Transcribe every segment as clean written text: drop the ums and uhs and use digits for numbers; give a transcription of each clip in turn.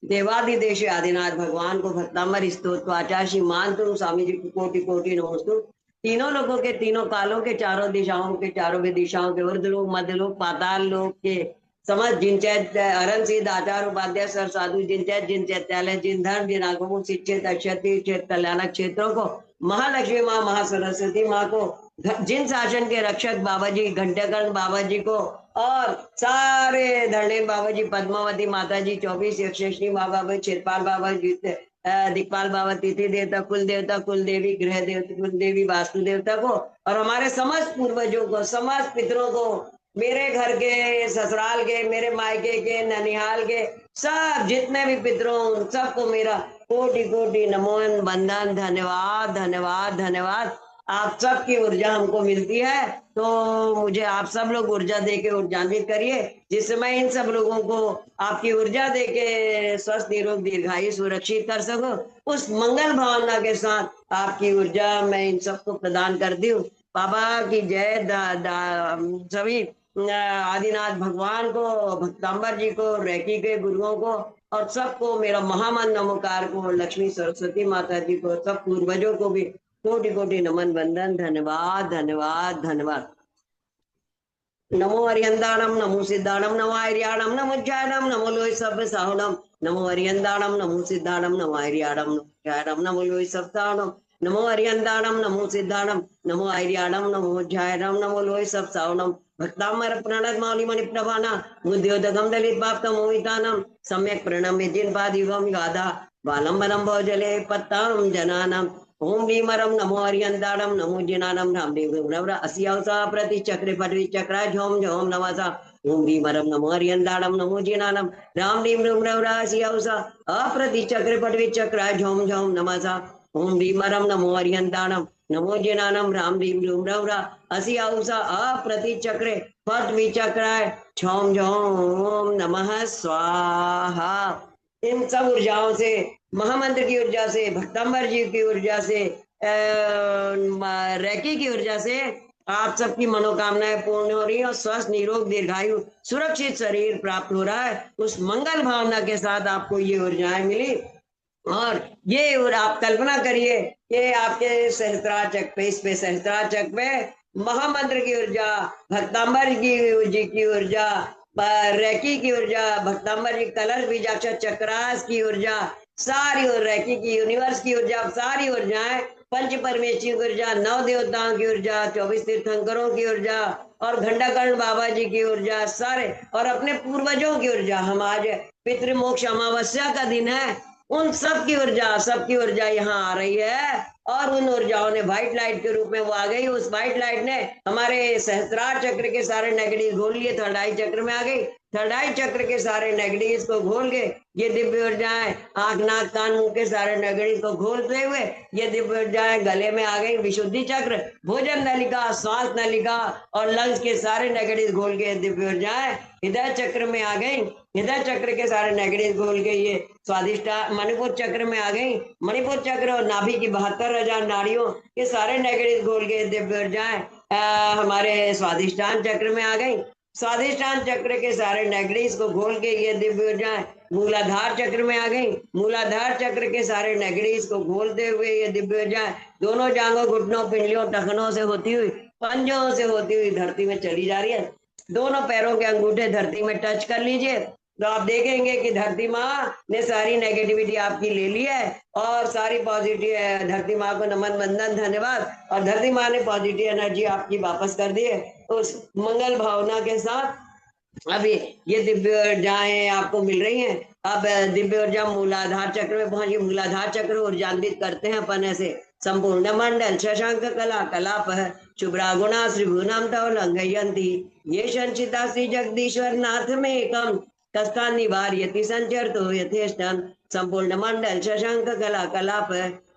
देवादिदेश आदिनाथ भगवान को भक्तामर स्तोत्र आचार्य मान तुम स्वामी जी को कोटि कोटि नमोस्तु। तीनों लोगों के, तीनों कालों के, चारों दिशाओं के, चारों दिशाओं के, उर्द लोक, मध्य लोक, पाताल लोक के समझ जिनचैत हरण सिद्ध आचार उपाध्याय सर साधु जिनचैत जिन चैत्यालय जिन धर्म जिन आगमों शिक्षित अक्षति कल्याणक क्षेत्रों को महालक्ष्मी माँ महासरस्वती माँ को, जिन शासन के रक्षक बाबा जी घंटाकर्ण बाबा जी को, और सारे धरणे बाबा जी, पद्मावती माता जी, 24 यक्षिणी माँ बाबा, क्षेत्रपाल बाबा जी, दिक्पाल बाबा, तिथि देवता, कुल देवी, गृह देवता, कुल देवी, वास्तु देवता को, और हमारे समस्त पूर्वजों को, समस्त पितरों को, मेरे घर के, ससुराल के, मेरे मायके के, ननिहाल के, सब जितने भी पितरों सबको मेरा कोटि कोटि नमो बंदन। धन्यवाद धन्यवाद धन्यवाद। आप सबकी ऊर्जा हमको मिलती है, तो मुझे आप सब लोग ऊर्जा देके ऊर्जान्वित करिए, जिससे मैं इन सब लोगों को आपकी ऊर्जा देके स्वस्थ निरोग दीर्घायु सुरक्षित कर सकूं। उस मंगल भावना के साथ आपकी ऊर्जा मैं इन सबको प्रदान कर दी हूँ। बाबा की जय। सभी आदिनाथ भगवान को, भक्तांबर जी को, रेकी के गुरुओं को, और सबको मेरा महामन नमोकार को, लक्ष्मी सरस्वती माता जी को, सब पूर्वजों को भी कोटि कोटि नमन वंदन। धन्यवाद धन्यवाद धन्यवाद। नमो हरियंदाणम नमो सिद्धाणम नमो आर्याणम नमो ज्ञानम नमो लोय सब साहणम। नमो हरियंदाणम नमो सिद्धाणम नमो आर्याणम नमो ज्ञानम नमो लोय सब साहणम। नमो हरियंदाणम नमो सिद्धाणम नमो आर्याणम नमो ज्ञानम नमो लोय सब साहणम। भक्तामर प्रणत मौलि मणि प्रभाना मुद्योदगम दलित पाप मोहितानम सम्यक प्रणम्य जिन पादिवम गाधा बालंबरम भोजले पत्ताम जनानम। ओम भीमरम नमो हरियंदाणम नमो जिनानम रामदेव नवरा असियावसा प्रति चक्रे पटवी चक्रा झोम झोम नमसा। ओम भीमरम नमो हरियंदाणम नमो जिनानम रामदेव नवरा असियावसा अप्रति चक्रे पटवी चक्रा झोम झोम नमसा। ओम भीमरम नमो हरियंदाणम नमो जिनानम रामदेव नवरा असियावसा अप्रति चक्रे पटवी चक्राय झोम झोम नमः स्वाहा। इन सब ऊर्जाओं से, महामंत्र की ऊर्जा से, भक्तंबर जी की ऊर्जा से, रैकी की ऊर्जा से आप सबकी मनोकामनाएं पूर्ण हो रही है और स्वस्थ निरोग दीर्घायु सुरक्षित शरीर प्राप्त हो रहा है। उस मंगल भावना के साथ आपको ये ऊर्जाएं मिली, और ये और आप कल्पना करिए कि आपके सहस्त्राचक पे, इस पे सहस्त्राचक पे महामंत्र की ऊर्जा, भक्तांबर की ऊर्जा, रैकी की ऊर्जा, भक्तांबर जी कलश बीजाक्षर चक्रास की ऊर्जा, सारी और रैकी की यूनिवर्स की ऊर्जा, सारी ऊर्जाएं, पंच परमेश्वरी की ऊर्जा, 9 देवताओं की ऊर्जा, 24 तीर्थंकरों की ऊर्जा, और घंटाकर्ण बाबा जी की ऊर्जा, सारे और अपने पूर्वजों की ऊर्जा। हम आज पितृमोक्ष अमावस्या का दिन है, उन सबकी ऊर्जा यहाँ आ रही है, और उन ऊर्जाओं ने व्हाइट लाइट के रूप में वो आ गई। उस व्हाइट लाइट ने हमारे सहस्त्रार चक्र के सारे नेगेटिव घोल लिए, थर्ड आई चक्र में आ गई, थर्ड आई चक्र के सारे नेगेटिव को घोल के ये दिव्य ऊर्जाएं आंख नाक कान मुंह के सारे नेगेटिव को घोलते हुए ये दिव्य ऊर्जाएं गले में आ गई, विशुद्धि चक्र, भोजन नलिका, श्वास नलिका और लंग्स के सारे नेगेटिव घोल के दिव्य ऊर्जाएं हृदय चक्र में आ गई, हृदय चक्र के सारे नेगेटिव घोल के ये स्वादिष्टा मणिपुर चक्र में आ गई, मणिपुर चक्र और नाभि की 72,000 नाड़ियों के सारे नेगेटिव घोल के दिव्य ऊर्जाएं हमारे स्वादिष्टान चक्र में आ गई, स्वादिष्टान चक्र के सारे नेगेटिव को घोल के ये दिव्य ऊर्जाएं मूलाधार चक्र में आ गई, मूलाधार चक्र के सारे नेगेटिव को घोलते हुए ये दिव्य ऊर्जाएं दोनों जांघों, घुटनों, पिंडलियों, टखनों से होती हुई, पंजों से होती हुई धरती में चली जा रही है। दोनों पैरों के अंगूठे धरती में टच कर लीजिए तो आप देखेंगे कि धरती माँ ने सारी नेगेटिविटी आपकी ले ली है और सारी पॉजिटिव है। धरती माँ को नमन वंदन धन्यवाद। और धरती माँ ने पॉजिटिव एनर्जी आपकी वापस कर दी है। तो उस मंगल भावना के साथ अभी ये दिव्य ऊर्जाएं आपको मिल रही हैं। अब दिव्य ऊर्जा मूलाधार चक्र में पहुंची, मूलाधार चक्र ऊर्जान्वित करते हैं अपन ऐसे संपूर्ण मंडल शशांक कला कलाप शुभ्रा गुणा श्रीभुनम तव लंघयंती ये संचिता श्री जगदीश्वर नाथ में एकम कस्ता निवार्यति संचरतो यथेष्टम संपूर्ण मंडल शशांक कला कलाप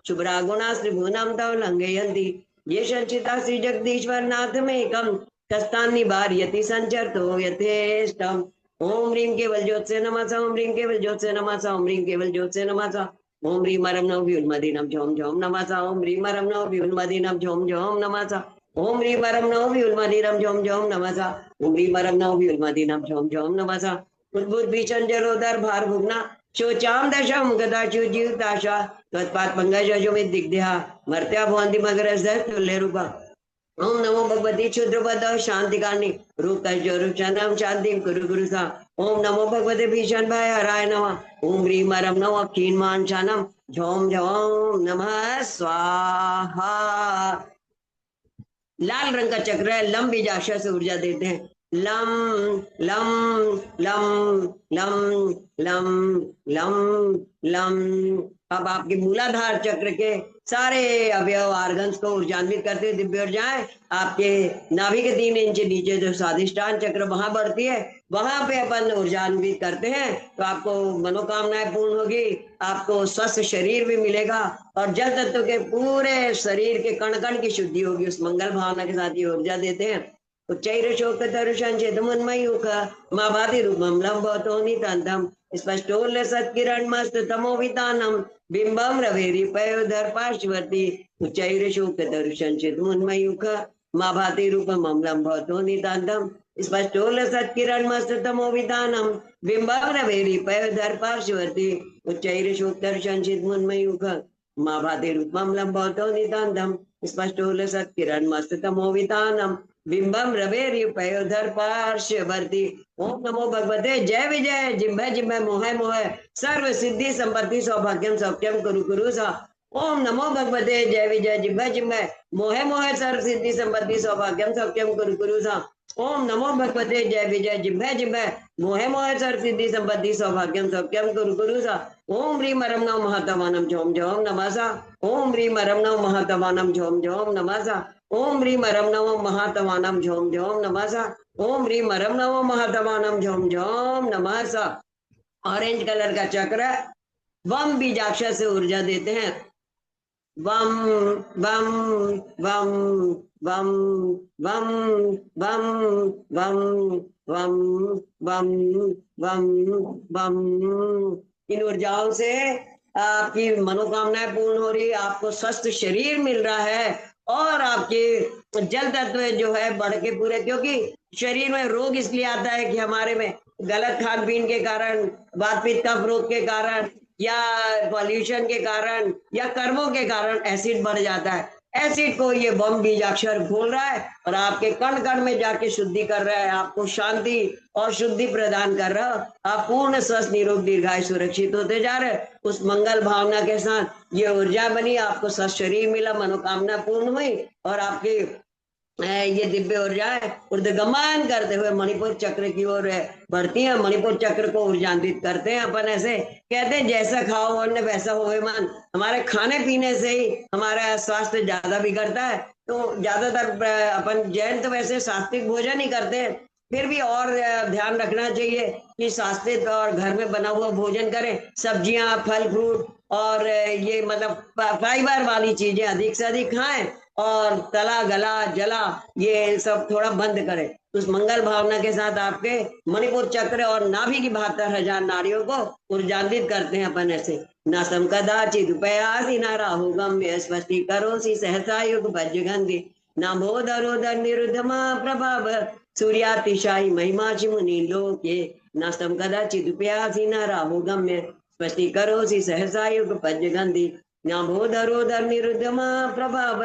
शुभ्रा गुणा श्रीभुनम तव लंघयंती ये संचिता श्री जगदीश्वर नाथ में एकम कस्ता निवार्यति संचरतो यथेष्टम। ओम ह्रीं केवल ज्योत से नमः, ओम ह्रीं केवल ज्योत से नमः, ओम ह्रीं केवल ज्योत से नमः, ओम ह्रीं मरम नव व्युन्मदीनम झोम झोम नमः, ओम ह्रीं मरम नव व्युन्मदीनम झोम झोम नमः, ओम ह्रीं मरम नव व्युन्मदीनम झोम झोम नमः, ओम ह्रीं मरम नव व्युन्मदीनम झोम झोम नमः। उद्भुत भीषण जलोदर भार भुगना शोचाम दशम गदाचु जीवताशा त्वत्पाद पंकज में दिग्ध्या मर्त्या भवन्ति मगरस्य तुल्य रूपा। ओम नमो भगवती क्षुद्रपद शांतिकारिणी रूप रूपचंद्रम शांति गुरु गुरु सा। ओम नमो भगवते भीषण भय हराय नमः। ओम ह्रीम मरम नमः क्षीणमान शानम झोम झोम नमः स्वाहा। लाल रंग का चक्र है, लम बीजाक्षर से ऊर्जा देते हैं। Lump lump lump lump lump lump lump. अब आपके मूलाधार चक्र के सारे अवयव आर्गन्स को ऊर्जान्वित करते हुए दिव्य ऊर्जाएं आपके नाभि के 3 इंच नीचे जो स्वादिष्टान चक्र वहां बढ़ती है, वहां पे अपन ऊर्जान्वित करते हैं तो आपको मनोकामनाएं पूर्ण होगी, आपको स्वस्थ शरीर भी मिलेगा और जल तत्व के पूरे शरीर के कण कण की शुद्धि होगी। उस मंगल भावना के साथ ये ऊर्जा देते हैं। उच्चैर शोक तरुषंचित मुन्मयुख मां भाति रूपम लंबतो नितांतम स्पष्टोल्य सत्किरण मस्त तमोवितानम बिंबम रवेरी पयोधर पार्श्वती। उच्चैर शोक तरुषंचित मुन्मयुख मां भाति रूपम लंबतो नितांतम स्पष्टोल्य सत्किरण मस्त तमोवितानम बिंबम रवेरी पयोधर पार्श्वती। उच्चैर शोक तरुषंचित मुन्मयुख मां भाति रूपम लंबतो नितांतम स्पष्टोल्य सत्किरण मस्त तमोवितानम बिंबम रवे पयोधर पार्श्ववर्ती। ओम नमो भगवते जय विजय जिम्भय जिम्भय मोह मोह सर्व सिद्धि संपत्ति सौभाग्यम सौख्यम कुरु कुरु सा। ओम नमो भगवते जय विजय जिम्भय जिम्भय मोह मोह सर्व सिद्धि संपत्ति सौभाग्यम सौख्यम कुरु कुरु सा। ओम नमो भगवते जय विजय जिम्भय जिम्भय मोह मोह सर्व सिद्धि संपत्ति सौभाग्यम सौख्यम कुरु कुरु सा। ओम ह्रीम मरम नम महातवानम झोम झोम नमसा। ओम ह्रीम मरम नम महातवानम झोम झोम नमसा। ओम ह्रीम मरम नमो महातवानम झोम झोम नमसा। ओम ह्रीम मरम नमो महातवानम झोम झोम नमसा। ऑरेंज कलर का चक्र वम बीजाक्षर से ऊर्जा देते हैं। वम वम वम वम वम वम वम वम वम वम वम। इन ऊर्जाओं से आपकी मनोकामनाएं पूर्ण हो रही है, आपको स्वस्थ शरीर मिल रहा है और आपके जल तत्व जो है बढ़ के पूरे, क्योंकि शरीर में रोग इसलिए आता है कि हमारे में गलत खान पीन के कारण, वात पित्त कफ रोग के कारण या पॉल्यूशन के कारण या कर्मों के कारण एसिड बढ़ जाता है। एसिड को ये बम बीजाक्षर घोल रहा है और आपके कण कण में जाके शुद्धि कर रहा है, आपको शांति और शुद्धि प्रदान कर रहा है। आप पूर्ण स्वस्थ निरोग दीर्घायु सुरक्षित होते जा रहे। उस मंगल भावना के साथ ये ऊर्जा बनी, आपको स्वस्थ शरीर मिला, मनोकामना पूर्ण हुई और आपकी ये दिव्य ऊर्जाएं ऊर्ध्वगमन करते हुए मणिपुर चक्र की ओर बढ़ती है। मणिपुर चक्र को ऊर्जान्वित करते हैं। अपन ऐसे कहते हैं जैसा खाओ अन्न वैसा होवे मन। हमारे खाने पीने से ही हमारा स्वास्थ्य ज्यादा बिगड़ता है। तो ज्यादातर अपन जैन तो वैसे सात्विक भोजन ही करते हैं, फिर भी और ध्यान रखना चाहिए कि सात्विक और घर में बना हुआ भोजन करें। सब्जियां, फल फ्रूट और ये मतलब फाइबर वाली चीजें अधिक से अधिक खाएं और तला गला जला ये सब थोड़ा बंद करें। उस मंगल भावना के साथ आपके मणिपुर चक्र और नाभि की 72,000 नारियों को ऊर्जान्वित करते हैं अपन ऐसे। न सम कदाचित उपयासी न राहु गम्य स्पष्टी करोसी सहसा युग भजगंधि न बोधरोधर निरुद्धमा प्रभाव सूर्यातिशाई महिमा मुनि लोके न सम कदाचित उपयासी न राहु गम्य स्पष्टी करोसी सहसा युग भजगंधि न बोधरोधर निरुद्धमा प्रभाव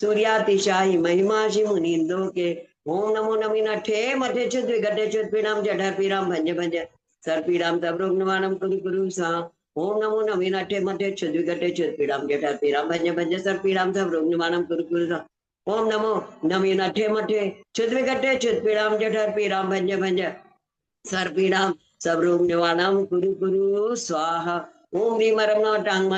सूर्यातिशाई महिमा मुनि लोके। ओम नमो नमीनाठे मठे च्युत विघटे च्युत पीड़ाम जठर पीड़ाम भंज भंज सर पीड़ाम तब रोग निवारणम कुरु कुरु सा। ओम नमो नमीनाठे मठे च्युत विघटे च्युत पीड़ाम जठर पीड़ाम भंज भंज सर पीड़ाम तब रोग निवारणम कुरु कुरु सा। ओम नमो नमीनाठे मठे च्युत विघटे च्युत पीड़ाम जठर पीड़ाम भंज भंज सर पीड़ाम सब रोग निवारणम कुरु कुरु स्वाहा। ओम ह्रीम मरम टांग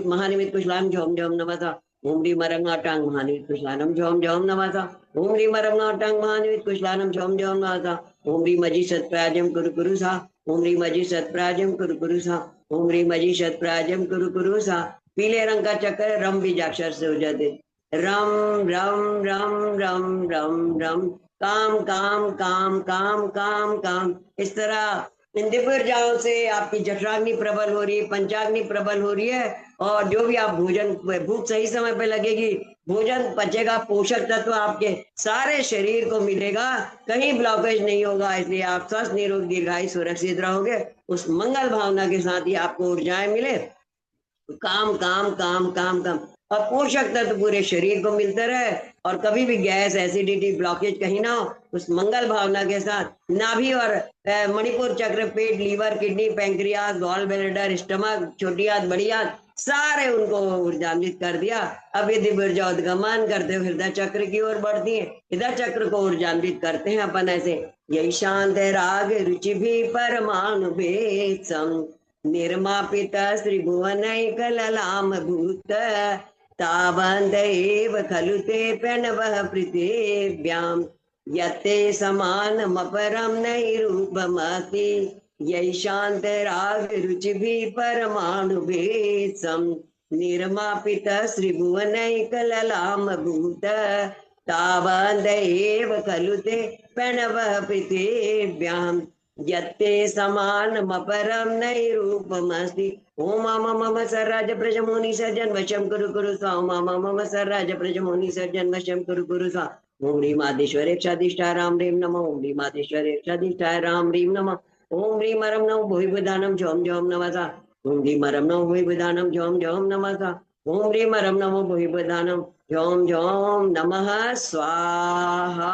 महानिमित कुशलाम झोम झोम नमः। ओम ह्रीम मरम टांग महानिमित कुशलानम झोम झोम नमः। ओम ह्रीम मरम टांग महानिमित कुशलानम झोम झोम नमः। ओम ह्रीम अजी सत्प्राजम कुरु कुरु सा। ओम ह्रीम अजी सत्प्राजम कुरु कुरु सा। ओम ह्रीम अजी सत्प्राजम कुरु कुरु सा। पीले रंग का चक्र रम बीजाक्षर से हो जाते। रम रम रम रम रम रम काम काम काम काम काम काम। इस तरह इन दिव्य ऊर्जाओं से आपकी जठराग्नि प्रबल हो रही है, पंचाग्नि प्रबल हो रही है और जो भी आप भोजन भूख सही समय पे लगेगी, भोजन पचेगा, पोषक तत्व आपके सारे शरीर को मिलेगा, कहीं ब्लॉकेज नहीं होगा, इसलिए आप स्वस्थ निरोग दीर्घायु सुरक्षित रहोगे। उस मंगल भावना के साथ ही आपको ऊर्जाएं मिले, काम काम काम काम काम, और पोषक तत्व पूरे शरीर को मिलते रहे, और कभी भी गैस एसिडिटी ब्लॉकेज कहीं ना हो। उस मंगल भावना के साथ नाभि और मणिपुर चक्र, पेट, liver, kidney, pancreas, gallbladder, stomach, छोटी आंत, बड़ी आंत, सारे उनको ऊर्जान्वित कर दिया। अब ये दिव्य ऊर्जा उद्गमन करते हुए हृदय चक्र की ओर बढ़ती है, हृदय चक्र को ऊर्जान्वित करते हैं अपन ऐसे। यही शांत राग रुचि भी परमाणु भेद सम, निर्मापित श्रीभुवनैकललाम भूत, तावन्त एव खलु ते प्रणवः पृथिव्याम्, यत्ते समानमपरं नैरूपमस्ति। यही शांत राग रुचि भी परमाणु भेद सम, निर्मापित श्रीभुवनैकललाम भूत, तावन्त एव खलु ते प्रणवः पृथिव्याम्, यत्ते समानमपरं नैरूपमस्ति। ओम मम सर्राज प्रजमुनि सर्जन वशं कुरु कुरु स्वा, ओम मम सर्राज प्रजमुनि सर्जन वशं कुरु कुरु स्वा। ओम ह्रीं मादेश्वरे क्षाधिष्ठाय राम ह्रीं नमः, ओम ह्रीं मादेश्वरे क्षाधिष्ठाय राम ह्रीं नमः, ओम ह्रीं मरं नमो भुविबुधानं झों झों नमसा, ओम ह्रीं मरं नमो भुविबुधानं झों झों नमसा, ओम ह्रीं मरं नमो भुविबुधानं झों झों नमः स्वाहा।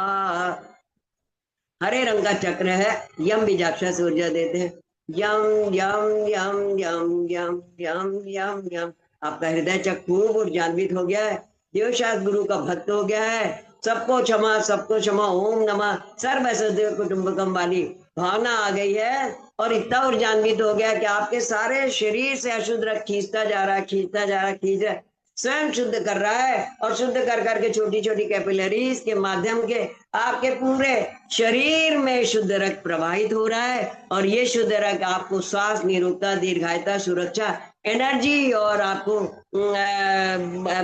हरे रंग का चक्र है, यम बीजाक्षर से ऊर्जा देते हैं। यम यम यम यम यम यम यम यम। आपका हृदय चक्र खूब ऊर्जान्वित हो गया है, देवशास्त्र गुरु का भक्त हो गया है। सबको क्षमा, सबको क्षमा, ओम नमः सर्व सदैव कुटुंबकम वाली भावना आ गई है, और इतना ऊर्जान्वित हो गया कि आपके सारे शरीर से अशुद्ध रक्त खींचता जा रहा है, खींचता जा रहा है, खींच रहा है, स्वयं शुद्ध कर रहा है, और शुद्ध कर करके छोटी छोटी कैपिलरीज के माध्यम के आपके पूरे शरीर में शुद्ध रक्त प्रवाहित हो रहा है। और ये शुद्ध रक्त आपको स्वास्थ्य, निरोगता, दीर्घायुता, सुरक्षा, एनर्जी, और आपको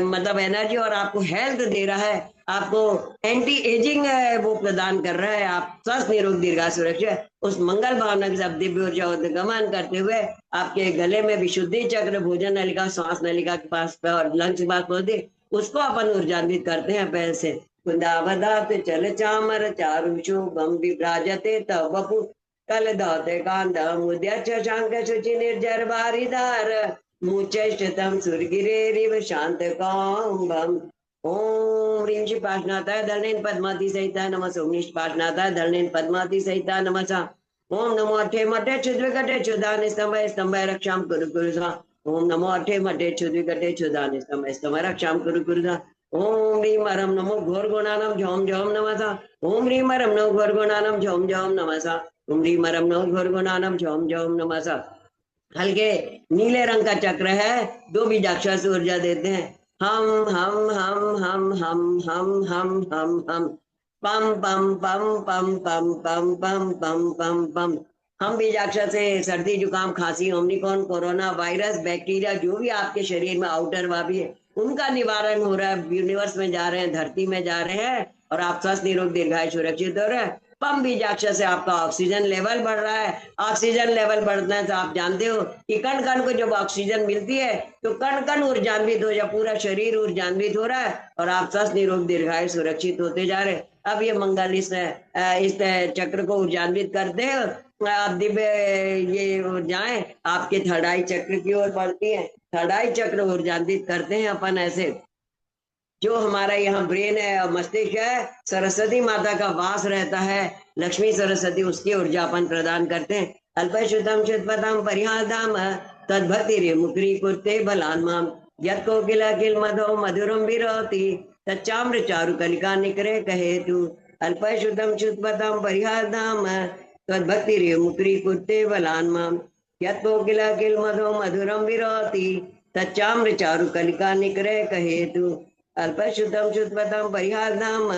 मतलब एनर्जी और आपको हेल्थ दे रहा है, आपको एंटी एजिंग वो प्रदान कर रहा है। आप स्वस्थ निरोग दीर्घायु सुरक्षा उस मंगल भावना के साथ दिव्य ऊर्जा उद्गमन करते हुए आपके गले में विशुद्धि चक्र, भोजन नलिका, श्वास नलिका के पास और लंग्स के पास पहुंचते, उसको अपन ऊर्जान्वित करते हैं पैर से। कुंदावदात चल चामर चारुषु बम विभ्राजते तव वपु, कल दाते कांदम उद्यच्छ शांक शुचि निर्जर बारिदार, मुचैष्टतम सुरगिरेरिव शांत कांबम। ओम ह्रीं श्री पाशनाथाय दलनेन पद्मावती सहिता नमः, ओम निष्ठ पाशनाथाय दलनेन पद्मावती सहिता नमः। ओम नमो अठे मठे क्षुद्विकटे क्षुधान स्तंभय स्तंभय रक्षाम कुरु कुरु सा, ओम नमो अठे मठे क्षुद्विकटे क्षुधान स्तंभय स्तंभय रक्षाम कुरु कुरु सा। ओम ह्रीं मरम नमो घोर गुणानम झोम झोम नमः, ओम ह्रीं मरम नमो घोर गुणानम झोम झोम नमः, ओम ह्रीं मरम नमो घोर गुणानम झोम झोम नमः। हल्के नीले रंग का चक्र है, दो बीजाक्षर से ऊर्जा देते हैं। हम हम हम हम हम हम हम हम पम पम पम पम पम पम पम पम पम पम। हम बीजाक्षर से सर्दी, जुकाम, खांसी, ओमिक्रॉन, कोरोना वायरस, बैक्टीरिया, जो भी आपके शरीर में आउटर वाबी है, उनका निवारण हो रहा है। यूनिवर्स में जा रहे हैं, धरती में जा रहे हैं, और आप स्वस्थ निरोग दीर्घायु सुरक्षित हो रहे हैं। पम बीजाक्षर से आपका ऑक्सीजन लेवल बढ़ रहा है। ऑक्सीजन लेवल बढ़ने से आप जानते हो कि कण कण को जब ऑक्सीजन मिलती है तो कण कण ऊर्जान्वित हो, जब पूरा शरीर ऊर्जान्वित हो रहा है, और आप स्वस्थ निरोग दीर्घायु सुरक्षित होते जा रहे। अब ये मंगल इस चक्र को ऊर्जान्वित करते हैं। आप दिव्य ये ऊर्जाएं आपके थर्ड आई चक्र की ओर बढ़ती है। थर्ड आई चक्र ऊर्जान्वित करते हैं अपन ऐसे। जो हमारा यहाँ ब्रेन है और मस्तिष्क है, सरस्वती माता का वास रहता है, लक्ष्मी सरस्वती उसकी ऊर्जापन प्रदान करते हैं। अल्पशुद्धम शुद्धपदम परिहादाम तद्भक्ति रे मुकरी कुर्ते बलान्माम, यत् कोकिल किल मधो मधुरम विरोति, तच्चाम्र चारु कलिका निकरे कहे तू। अल्पशुद्धम शुद्धपदम परिहादाम तद्भक्ति रे मुकरी कुर्ते बलान्माम, यत् कोकिल किल मधो मधुरम विरोति, तच्चाम्र चारु कलिका निकरे कहे तू। अल्पशुद्धम शुद्धपदम परिहारधाम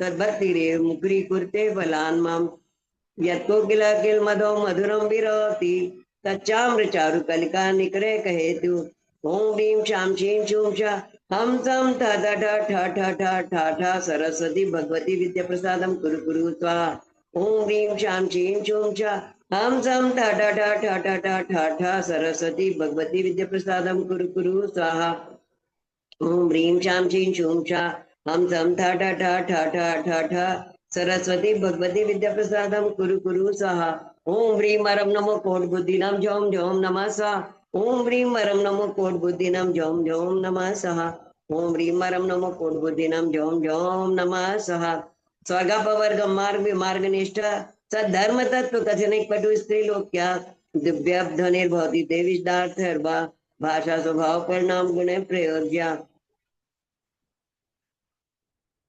तद्भक्ति रे मुकरी कुर्ते बलान्माम, यत्को किल किल मधो मधुरम विरोति, तच्चाम्र चारु कलिका निकरे कहे तू। ओम ह्रीं शाम शीं शूं शा हम सम ठ ठ ठ ठ ठ ठ सरस्वती भगवती विद्या प्रसादम कुरु कुरु स्वाहा। ओम ह्रीं शाम शीं शूं शा हम सम ठ ठ ठ ठ ठ ठ ठ सरस्वती भगवती विद्या प्रसादम कुरु कुरु स्वाहा। ओम ह्रीं शां शीं शूं शा हम सम ठ ठ ठ ठ ठ ठ ठ सरस्वती भगवती विद्या प्रसादम कुरु कुरु स्वाहा। ओम ह्रीं परम नमो कोट बुद्धिनाम झोम झोम नमः स्वाहा। ओम ह्रीं परम नमो कोट बुद्धिनाम झोम झोम नमः स्वाहा। ओम ह्रीं परम नमो कोट बुद्धिनाम झोम झोम नमः स्वाहा। स्वर्गापवर्ग मार्ग मार्ग निष्ठा सद्धर्म तत्व कथनिक पटु स्त्री लोक्या दिव्य ध्वनिर्भवती देविष्टार्थ भाषा स्वभाव परिणाम गुणे प्रयोज्या।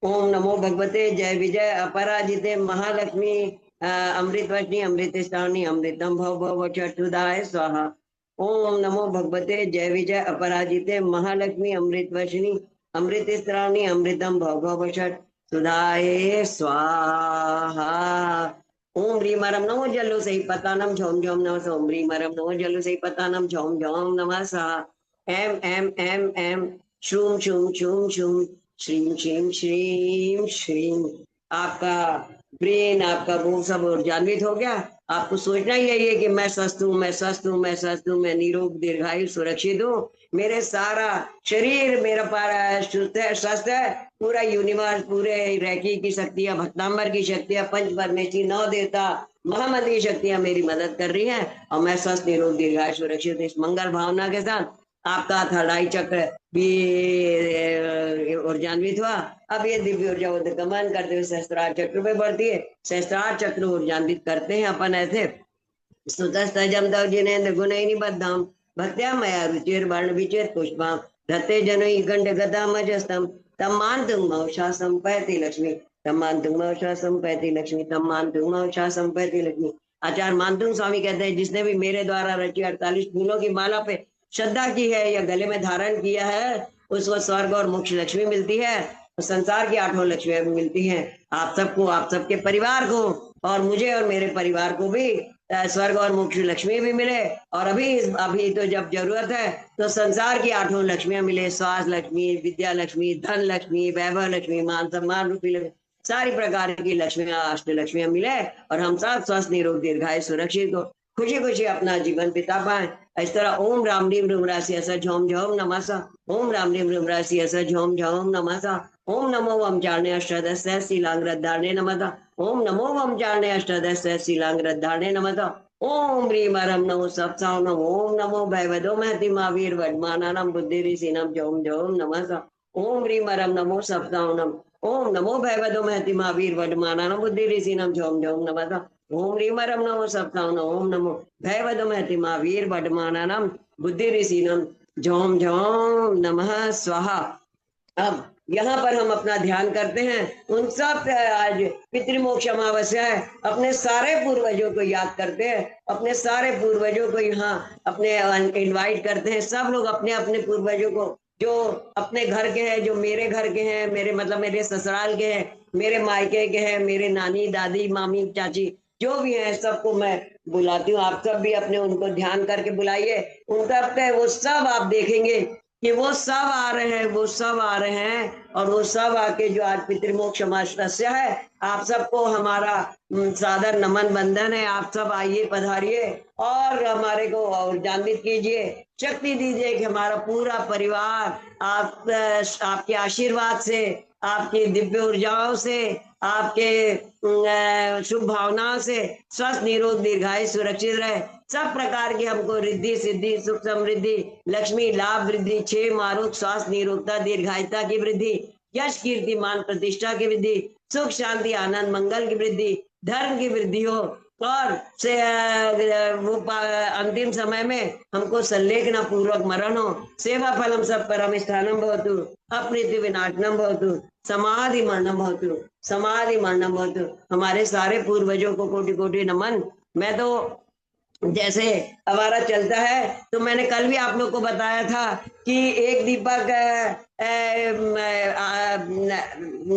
ओम नमो भगवते जय विजय अपराजिते महालक्ष्मी अमृतवर्षिणी अमृत स्थानी अमृतम भव भव चतुदाय स्वाहा। ओम नमो भगवते जय विजय अपराजिते महालक्ष्मी अमृतवर्षिणी अमृत स्थानी अमृतम भव भव सुधाय स्वाहा। ओम ह्रीं मरम नमो जल्लु सही पतानम झोम झोम नमः। ओम ह्रीं मरम नमो जल्लु सही पतानम झोम झोम नमः स्वाहा। एम श्रूम शूम शूम शूम श्रीम श्रीम श्रीम श्रीम। आपका ब्रेन आपका वो सब ऊर्जान्वित हो गया। आपको सोचना ही यही है कि मैं स्वस्थ हूँ, मैं स्वस्थ हूँ, मैं स्वस्थ हूँ, मैं निरोग दीर्घायु सुरक्षित हूँ। मेरे सारा शरीर मेरा पारा शुद्ध है, स्वस्थ है। पूरा यूनिवर्स, पूरे रेकी की शक्तियां, भक्तांबर की शक्तियां, पंच परमेश्वरी, नौ देवता, महामंत्री शक्तियां मेरी मदद कर रही हैं और मैं स्वस्थ निरोग दीर्घायु सुरक्षित इस मंगल भावना के साथ आपका थर्ड चक्र भी ऊर्जान्वित हुआ। अब ये दिव्य ऊर्जा उद्गमन करते हुए सहस्त्रार चक्र पे बढ़ती है। सहस्त्रार चक्र ऊर्जान्वित करते हैं अपन ऐसे सुतस्तजम तव जिनेन्द्र गुणै निबद्धम भक्त्या मया रुचिर वर्ण विचेत पुष्पम धत्ते जनोई गंड गदा मजस्तम तम्मान तुम मौषा संपैति लक्ष्मी तम्मान तुम मौषा संपैति लक्ष्मी तम्मान तुम मौषा संपैति लक्ष्मी। आचार्य मानतुंग स्वामी कहते हैं जिसने भी मेरे द्वारा रची 48 फूलों की माला पे श्रद्धा की है या गले में धारण किया है उसको स्वर्ग और मोक्ष लक्ष्मी मिलती है। संसार की 8 लक्ष्मियां भी मिलती हैं। आप सबको, आप सबके परिवार को और मुझे और मेरे परिवार को भी स्वर्ग और मोक्ष लक्ष्मी भी मिले। और अभी तो जब जरूरत है तो संसार की 8 लक्ष्मियां मिले। स्वास्थ्य लक्ष्मी, विद्या लक्ष्मी, धन लक्ष्मी, वैभव लक्ष्मी, मान सम्मान रूपी लक्ष्मी, सारी प्रकार की लक्ष्मियां, अष्ट लक्ष्मियां मिले और हम सब स्वस्थ निरोग दीर्घायु सुरक्षित हो खुशी खुशी अपना जीवन बिता पाए। इस तरह ओम राम रीम रूम राशि ऐसा झोम झोम नमसा। ओम राम रीम रूम राशि ऐसा झोम झोम नमसा। ओम नमो वम चारणे अष्टादश शीलांग्रद्धारणे नमः। ओम नमो वम चारणे अष्टादश शीलांग्रद्धारणे नमः। ओम ह्रीं परम नमो सप्तावनम। ओम नमो भैवदो महति महावीर वडमानानाम बुद्धि ऋषिनम झोम झोम नमः। ओम ह्रीं परम नमो सप्तावनम। ओम नमो भैवदो महति महावीर वडमानानाम बुद्धि ऋषिनम झोम झोम नमः। ओम ह्रीं परम नमो सप्तावनम। ओम नमो भैवदो महति महावीर वडमानानाम बुद्धि ऋषिनम झोम झोम नमः स्वाहा। अब यहाँ पर हम अपना ध्यान करते हैं उन सब आज पितृमोक्ष अमावस्या है। अपने सारे पूर्वजों को याद करते हैं, अपने सारे पूर्वजों को यहाँ अपने इनवाइट करते हैं। सब लोग अपने अपने पूर्वजों को जो अपने घर के हैं, जो मेरे घर के हैं, मेरे मतलब मेरे ससुराल के हैं, मेरे मायके के हैं, मेरे नानी दादी मामी चाची जो भी हैं सबको मैं बुलाती हूँ। आप सब भी अपने उनको ध्यान करके बुलाइए। उनका वो सब आप देखेंगे कि वो सब आ रहे हैं, वो सब आ रहे हैं और वो सब आके जो आज पितृमोक्ष अमावस्या है आप सबको हमारा सादर नमन बंधन है। आप सब आइए, पधारिए और हमारे को ऊर्जान्वित कीजिए, शक्ति दीजिए कि हमारा पूरा परिवार आपके आशीर्वाद से, आपकी दिव्य ऊर्जाओं से, आपके शुभ भावनाओं से स्वस्थ निरोग दीर्घायु सुरक्षित रहे। सब प्रकार की हमको रिद्धि सिद्धि सुख समृद्धि लक्ष्मी लाभ वृद्धि क्षेम आरोग्य स्वास्थ्य निरोगता दीर्घायुता की वृद्धि यश कीर्ति मान प्रतिष्ठा की वृद्धि सुख शांति आनंद मंगल की वृद्धि धर्म की वृद्धि हो और से वो अंतिम समय में हमको संलेखना पूर्वक मरण हो। सेवा फलम सब परम स्थानम भवतु अपृथ्वी विनाशनम भवतु समाधि मरणम भवतु समाधि मरणम भवतु। हमारे सारे पूर्वजों को कोटि कोटि नमन। मैं तो जैसे हमारा चलता है तो मैंने कल भी आप लोग को बताया था कि एक दीपक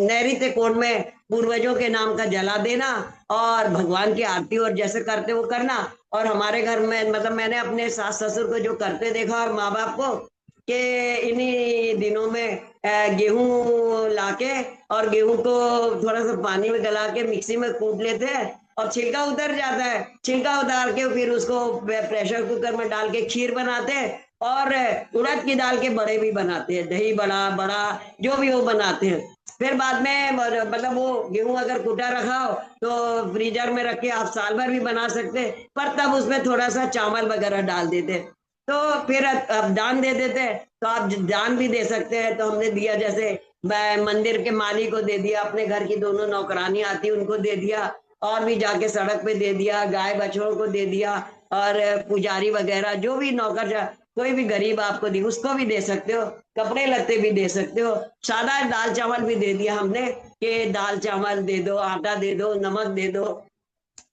नैऋत्य कोण में पूर्वजों के नाम का जला देना और भगवान की आरती और जैसे करते वो करना। और हमारे घर में मतलब मैंने अपने सास ससुर को जो करते देखा और माँ बाप को कि इन्हीं दिनों में गेहूं लाके और गेहूं को थोड़ा सा पानी में गला के मिक्सी में कूट लेते हैं और छिलका उतर जाता है। छिलका उतार के फिर उसको प्रेशर कुकर में डाल के खीर बनाते हैं और उड़द की दाल के बड़े भी बनाते हैं, दही बड़ा बड़ा जो भी वो बनाते हैं। फिर बाद में मतलब वो गेहूं अगर कुटा रखा हो तो फ्रीजर में रख के आप साल भर भी बना सकते हैं, पर तब उसमें थोड़ा सा चावल वगैरह डाल देते। तो फिर अब दान दे देते हैं, तो आप दान भी दे सकते हैं। तो हमने दिया, जैसे मैं मंदिर के माली को दे दिया, अपने घर की दोनों नौकरानी आती उनको दे दिया, और भी जाके सड़क पे दे दिया, गाय बछड़ों को दे दिया, और पुजारी वगैरह जो भी नौकर कोई भी गरीब आपको दी उसको भी दे सकते हो, कपड़े लत्ते भी दे सकते हो। सादा दाल चावल भी दे दिया हमने कि दाल चावल दे दो, आटा दे दो, नमक दे दो,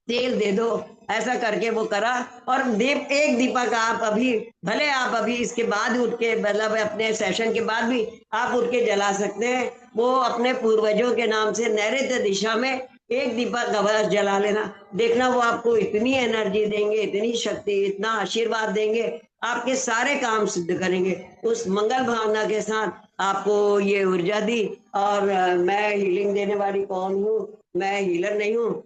तेल दे दो, ऐसा करके वो करा। और दीप एक दीपक आप अभी, भले आप अभी इसके बाद उठ के, मतलब अपने सेशन के बाद भी आप उठ के जला सकते हैं। वो अपने पूर्वजों के नाम से नैऋत्य दिशा में एक दीपक अवश्य जला लेना, देखना वो आपको इतनी एनर्जी देंगे, इतनी शक्ति, इतना आशीर्वाद देंगे, आपके सारे काम सिद्ध करेंगे। उस मंगल भावना के साथ आपको ये ऊर्जा दी। और मैं हीलिंग देने वाली कौन हूँ? मैं हीलर नहीं हूँ।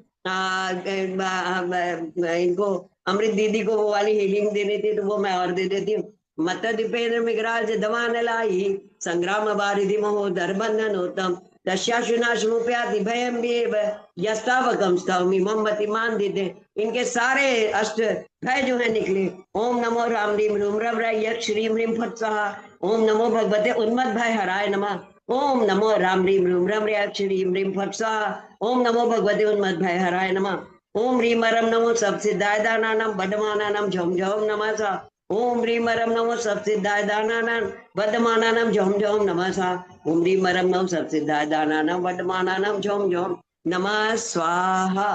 इनको अमृत दीदी को वो वाली हीलिंग देनी थी तो वो मैं और दे देती हूँ। मत दीपेन्द्र मिगराज दमान लाई, संग्राम बारिधि महो दरबंधन होतम, तस्याशुनाशमुप्याति भयम भी यस्तावकम स्तवमी ममति मान दीते। इनके सारे अष्ट भय जो है निकले। ओम नमो राम रीम रूम रम रय श्रीम ह्रीम फट स्वाहा। ओम नमो भगवते उन्मद भय हराय नमः। ओम नमो राम रीम रूम रम रय श्रीम ह्रीम फट स्वाहा। ओम नमो भगवते उन्मद भय हराय नमः। ओम ह्रीम रम नमो सब सिद्धाय दानानाम बडमानानाम झम झम नमः। ओम ह्रीम रम नमो सब सिद्धाय दानानाम बडमानानाम झम झम नमः। ओम ह्रीम रम नमो सब सिद्धाय दानानाम बडमानानाम झम झम नमः स्वाहा।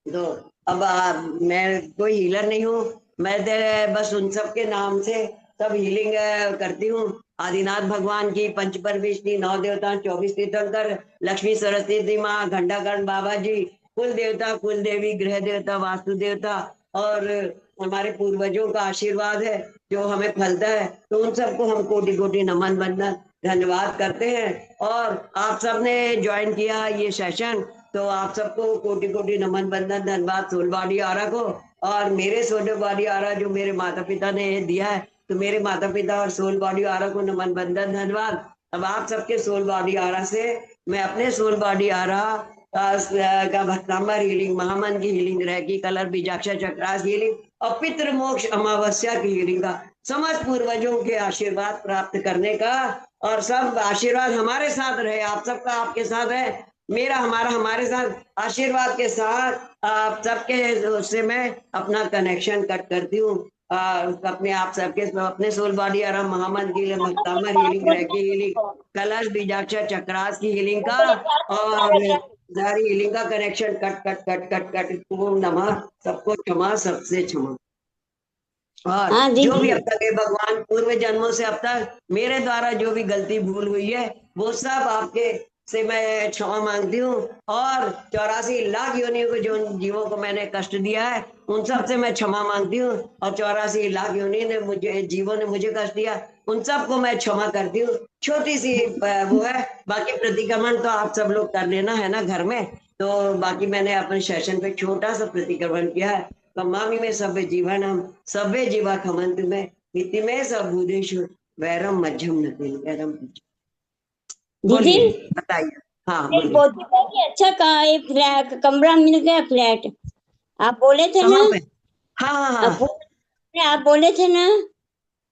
तो अब मैं कोई हीलर नहीं हूँ, मैं बस उन सब के नाम से सब हीलिंग करती हूँ। आदिनाथ भगवान की, पंच परमेष्ठी, 9 देवता, 24 तीर्थंकर, लक्ष्मी सरस्वती माँ, घंटाकर्ण बाबा जी, कुल देवता, कुल देवी, ग्रह देवता, वास्तु देवता, और हमारे पूर्वजों का आशीर्वाद है जो हमें फलता है। तो उन सबको हम कोटि कोटि नमन बंदन धन्यवाद करते हैं। और आप सबने ज्वाइन किया ये सेशन, तो आप सबको कोटि कोटि नमन बंदन धन्यवाद। सोलवाड़ी आरा को और मेरे सोलवाड़ी आरा जो मेरे माता पिता ने दिया है, तो मेरे माता पिता और सोलवाड़ी आरा को नमन बंदन धन्यवाद। अब आप सबके सोलवाड़ी आरा से मैं अपने सोलवाड़ी आरा का भक्तांबर हीलिंग, महामन की हीलिंग, ग्रह की कलर, बीजाक्षर चक्रास हीलिंग और पितृ मोक्ष अमावस्या की हीलिंग का, समस्त पूर्वजों के आशीर्वाद प्राप्त करने का, और सब आशीर्वाद हमारे साथ रहे, आप सबका आपके साथ है, मेरा हमारा हमारे साथ, आशीर्वाद के साथ आप सबके से मैं अपना कनेक्शन कट करती हूँ। अपने आप सबके अपने सोल बॉडी आराम महामंत्र की भक्तामर हीलिंग, ग्रह की हीलिंग, कलश, बीजाक्षर चक्रास की हीलिंग का, और सारी हीलिंग का connection cut cut cut cut cut. Om नमः, सबको क्षमा, सबसे क्षमा। और हाँ जो भी दीदी। अब तक है भगवान, पूर्व जन्मों से अब तक मेरे द्वारा जो भी गलती भूल हुई है वो सब आपके से मैं क्षमा मांगती हूँ। और 84 लाख योनियों को, जो जीवों को मैंने कष्ट दिया है, उन सब से मैं क्षमा मांगती हूँ। और 84 लाख योनि ने मुझे, जीवों ने मुझे कष्ट दिया, उन सबको मैं क्षमा करती हूँ। छोटी सी वो है, बाकी प्रतिक्रमण तो आप सब लोग कर लेना है ना घर में। तो बाकी मैंने अपने सेशन पे छोटा सा प्रतिक्रमण किया है। कमामि में सभ्य जीवनम सभ्य जीवा खमंत में इति में सब भूदेशु वैरम मध्यम नतिल वैरम। दीदी बोलिए, बताइए। हाँ एक बोलिए। बहुत ही अच्छा कहा, एक फ्लैट कमरा मिल गया, फ्लैट। आप बोले थे ना, कहाँ पे? हाँ हाँ अब हाँ आप बोले थे ना।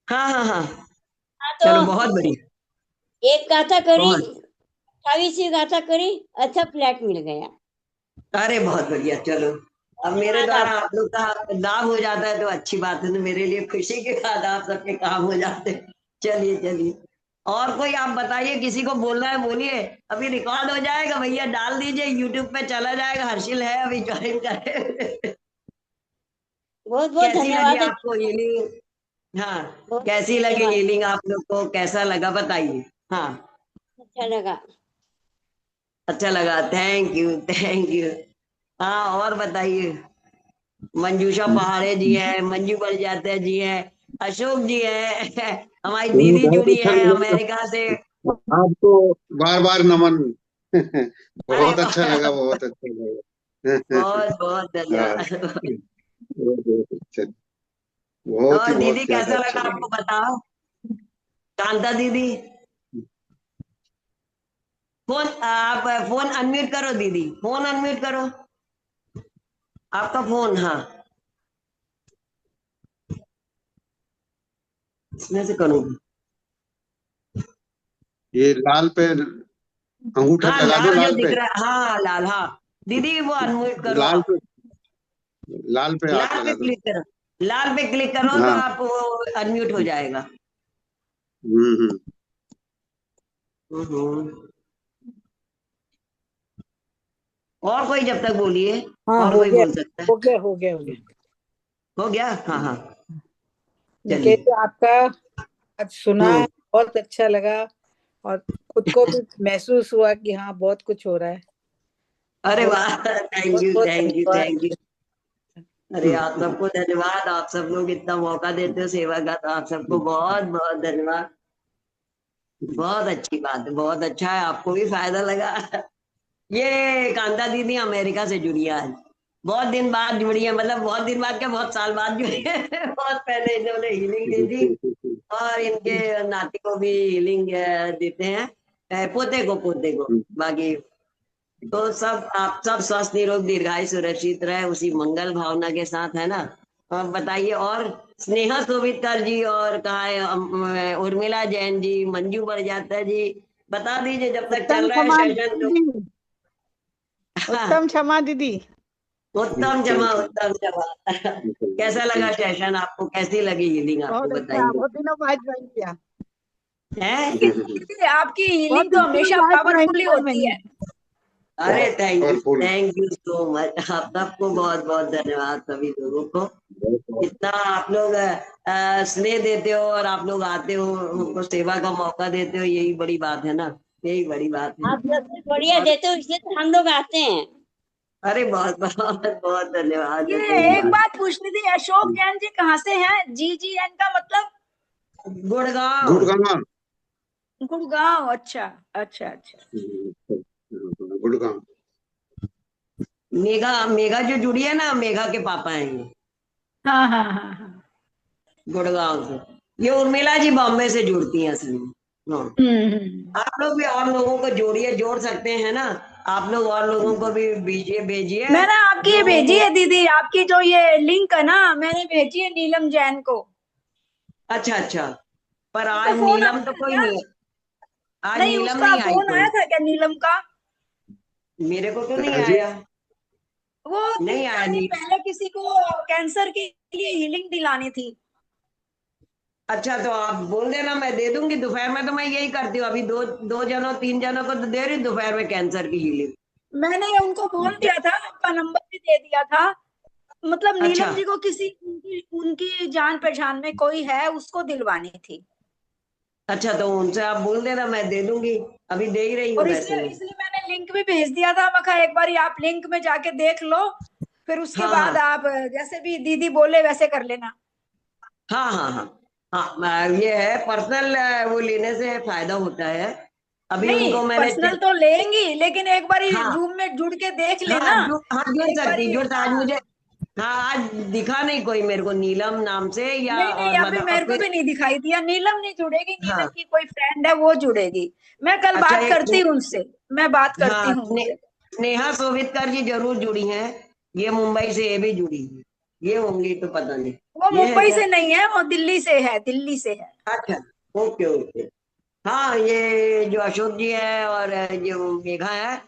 हाँ हाँ हाँ। हाँ चलो तो बहुत बढ़िया। एक गाथा करी, बहुत, 28वीं गाथा करी, अच्छा फ्लैट मिल गया। अरे बहुत बढ़िया। चलो, अब मेरे धन्यवाद द्वारा आप। आप लोग का लाभ हो जाता है तो अच्छी बात है, तो मेरे लिए खुशी के साथ आप सबके काम हो जाते हैं। चलिए चलिए, और कोई आप बताइए, किसी को बोलना है बोलिए। अभी रिकॉर्ड हो जाएगा भैया, डाल दीजिए, यूट्यूब पे चला जाएगा। हर्षिल है अभी ज्वाइन करे। बहुत बहुत कैसी लगी धन्यवाद है। आपको हीलिंग? हाँ, बहुत कैसी लगी धन्यवाद, हीलिंग आप लोग को, कैसा लगा बताइए। हाँ, अच्छा लगा। अच्छा लगा, थैंक यू थैंक यू। हाँ, और बताइए। मंजूषा पहाड़े जी है, मंजू बल जाते जी है, अशोक जी है, हमारी दीदी बहुत जुड़ी अच्छा है लगा अमेरिका से। आपको, बार बार नमन। अरे बहुत अच्छा लगा, बहुत अच्छा लगा। बहुत बहुत हाँ, धन्यवाद। बहुत बहुत अच्छा। बहुत ही और बहुत दीदी ज्यादा कैसा अच्छा लगा लगा। आपको बताओ, कांता दीदी। फोन आप फोन अनम्यूट करो दीदी, फोन अनम्यूट करो आपका फोन। हाँ, इसमें से करूँगी। ये लाल पे अंगूठा हाँ, लगा दो, लाल जो लाल दिख पे। रहा है, हाँ लाल, हाँ दीदी वो अनम्यूट करो लाल आप। पे, लाल पे हाथ लाल पे लगा दो। क्लिक करो, लाल पे क्लिक करो तो हाँ। आप वो अनम्यूट हो जाएगा। हम्म। हम्म। और कोई जब तक बोलिए, हाँ, और हो कोई गया बोल सकता है। हो गया हो गया हो गया। हो गया, हाँ हाँ, निकेत चलिए। जी, आपका आज सुना, हम्म। बहुत अच्छा लगा। और खुद को भी महसूस हुआ कि हाँ, बहुत कुछ हो रहा है। अरे बहुत वाह, थैंक बहुत यू बहुत थैंक यू धन्यवाद। Thank you. अरे आप सबको धन्यवाद, आप सब लोग इतना मौका देते हो सेवा का, तो आप सबको बहुत बहुत धन्यवाद। बहुत अच्छी बात है, बहुत अच्छा है, आपको भी फायदा लगा। ये कांता दीदी अमेरिका से जुड़ी है आज, बहुत दिन बाद जुड़ी है, मतलब बहुत दिन बाद क्या, बहुत साल बाद जुड़ी है। बहुत पहले इन्होंने हीलिंग दी थी, और इनके नाती को भी हीलिंग देते हैं, पोते को बाकी। तो सब आप सब स्वस्थ निरोग दीर्घायु सुरक्षित रहे, उसी मंगल भावना के साथ, है ना। और बताइए, और स्नेहा सोवित्कर जी, और कहा है उर्मिला जैन जी, मंजू बरजात्या जी, बता दीजिए जब तक उत्तम चल रहा है क्षमा सेशन तो। दीदी, उत्तम क्षमा दीदी। उत्तम जमा। कैसा लगा सेशन आपको, कैसी लगी हीलिंग आपको, बहुत अच्छा, बताइए। बहुत दिनों बाद ज्वाइन किया। हैं? दीदी आपकी बहुत हीलिंग तो दिनों हमेशा बाद ज्वाइन पावरफुली किया होती मैंने। है। अरे powerful. Thank you so much, आप सबको बहुत बहुत धन्यवाद सभी लोगों को। इतना आप लोग स्नेह देते हो, और आप लोग आते हो, हमको सेवा का मौका देते हो, यही बड़ी बात है ना, यही बड़ी बात है। आप सबसे बढ़िया और देते हो, इसलिए तो हम लोग आते हैं। अरे बहुत बहुत बहुत धन्यवाद है, ये एक धन्यवाद। बात पूछनी थी, अशोक जैन जी कहाँ से हैं? जी एन का मतलब? गुड़गांव। गुड़गांव। गुड़गांव। अच्छा अच्छा अच्छा। गुड़गांव। मेघा मेघा जो जुड़ी है ना, मेघा के पापा हैं ये, हाँ हाँ हाँ हाँ। गुड़गांव से। ये उर्मिला जी बॉम्बे से जुड़ती हैं असल में। हाँ। हम्म। आप लोग भी और लोगों को जोड़िए, जोड़ सकते हैं ना, आप लोग और लोगों को भी भेजिए भेजिए मैंने आपकी ये जो। भेजी है दीदी, आपकी जो ये लिंक है ना, मैंने भेजी है नीलम जैन को। अच्छा अच्छा, पर उसका आज फोन नीलम आया तो था कोई क्या? नहीं है, आज नहीं, नीलम उसका नहीं आई फोन कोई, आया था क्या नीलम का? मेरे को तो नहीं हाँ जी। आया। वो नहीं 3 4 आया दिन नी। पहले किसी को कैंसर के लिए हीलिंग दिलानी थी। अच्छा, तो आप बोल देना, मैं दे दूंगी दोपहर में, तो मैं यही करती हूँ, अभी दो दो जनों तीन जनों को तो दे रही हूँ दोपहर में कैंसर की हीलिंग। मैंने उनको बोल दिया था, आपका नंबर भी दे दिया था। मतलब अच्छा नीलम जी को किसी उनकी उनकी जान पहचान में कोई है, उसको दिलवानी थी। अच्छा, तो उनसे आप बोल देना, मैं दे दूंगी, अभी दे ही रही हूँ और वैसे इसलिए मैं। इसलिए मैंने लिंक भी भेज दिया था। मैं कहा एक बार आप लिंक में जाके देख लो, फिर उसके हाँ बाद हाँ आप जैसे भी दीदी बोले वैसे कर लेना। हाँ हाँ हाँ हाँ, ये है पर्सनल, वो लेने से फायदा होता है। अभी नहीं, उनको मैंने पर्सनल तो लेंगी, लेकिन एक बार हाँ जूम में जुड़ के देख हाँ लेना। हाँ, जुड़ एक बार सकती, जुड़ आज हाँ। मुझे। हाँ, आज दिखा नहीं कोई मेरे को नीलम नाम से, या नहीं नहीं, और अभी मतलब मेरे को फिर। भी नहीं दिखाई दिया। नीलम नहीं जुड़ेगी, नीलम हाँ, की कोई फ्रेंड है वो जुड़ेगी। मैं कल अच्छा बात एक, करती हूँ उनसे, मैं बात करती हाँ हूँ उनसे। नेहा सोवितकर जी जरूर जुड़ी हैं, ये मुंबई से ये भी जुड़ी है, ये होंगी तो पता नहीं। वो ये है मुंबई क्या? से नहीं है, वो दिल्ली से है, दिल्ली से है। अच्छा, ओके ओके। हाँ, ये जो अशोक जी है और जो मेघा है,